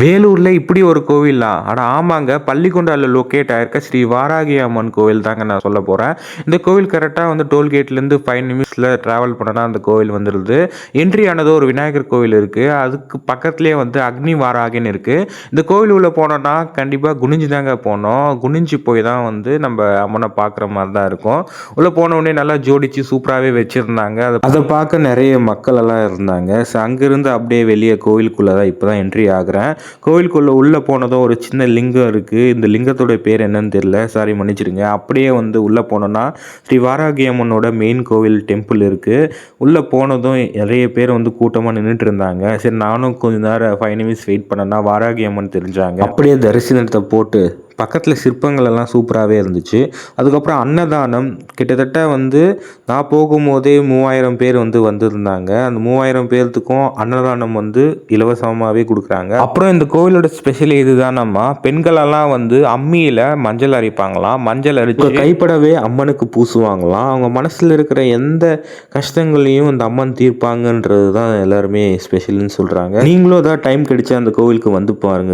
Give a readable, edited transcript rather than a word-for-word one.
வேலூர்ல இப்படி ஒரு கோவிலா? அட ஆமாங்க. பள்ளிகொண்டான்ல லொக்கேட் ஆயிருக்க ஸ்ரீ வாராகி அம்மன் கோவில் தாங்க நான் சொல்ல போறேன். இந்த கோவில் கரெக்ட்டா வந்து டோல்கேட்லேருந்து 5 நிமிட்ஸ்ல டிராவல் பண்ணனா அந்த கோவில் வந்துருது. என்ட்ரி ஆனதும் ஒரு விநாயகர் கோவில் இருக்கு. அதுக்கு பக்கத்திலேயே வந்து அக்னி வாராகின்னு இருக்கு. இந்த கோவில் உள்ள போனோம்னா கண்டிப்பா குனிஞ்சு தாங்க போணும். குனிஞ்சு போய் தான் வந்து நம்ப அம்மன பார்க்குற மாரி தான் இருக்கும். உள்ள போன உடனே நல்லா ஜோடிச்சு சூப்பராவே வச்சிருந்தாங்க. அத பார்க்க நெறைய மக்கள் எல்லாம் இருந்தாங்க. அங்கிருந்து அப்படியே வெளிய கோவிலுக்குள்ள தான் இப்ப தான் என்ட்ரி ஆகுறேன். கோவிலுக்குள்ள உள்ள போனதும் ஒரு சின்ன லிங்கம் இருக்கு. இந்த லிங்கத்தோட பேர் என்னன்னு தெரியல. சாரி மன்னிச்சிடுங்க. அப்படியே வந்து உள்ள போனோம்னா ஸ்ரீ வாராகி அம்மனோட மெயின் கோவில் டெம்பிள் இருக்கு. உள்ள போனதும் நெறைய பேர் வந்து கூட்டமா நின்னுட்டு இருந்தாங்க. சரி நானும் கொஞ்ச நேரம் 5 நிமிட்ஸ் வெயிட் பண்ணேன்னா வாராகி அம்மன் தெரிஞ்சாங்க. அப்படியே தரிசனத்த போட்டு பக்கத்தில் சிற்பங்கள் எல்லாம் சூப்பராகவே இருந்துச்சு. அதுக்கப்புறம் அன்னதானம் கிட்டத்தட்ட வந்து நான் போகும்போதே 3000 பேர் வந்து வந்திருந்தாங்க. அந்த 3000 பேர்த்துக்கும் அன்னதானம் வந்து இலவசமாகவே கொடுக்குறாங்க. அப்புறம் இந்த கோவிலோட ஸ்பெஷல் இதுதானம்மா, பெண்களெல்லாம் வந்து அம்மியில் மஞ்சள் அரைப்பாங்களாம். மஞ்சள் அரைச்சு கைப்படவே அம்மனுக்கு பூசுவாங்களாம். அவங்க மனசில் இருக்கிற எந்த கஷ்டங்களையும் அந்த அம்மன் தீர்ப்பாங்கன்றது தான் எல்லாருமே ஸ்பெஷல்னு சொல்கிறாங்க. நீங்களும் தான் டைம் கிடைச்சா அந்த கோவிலுக்கு வந்து பாருங்க.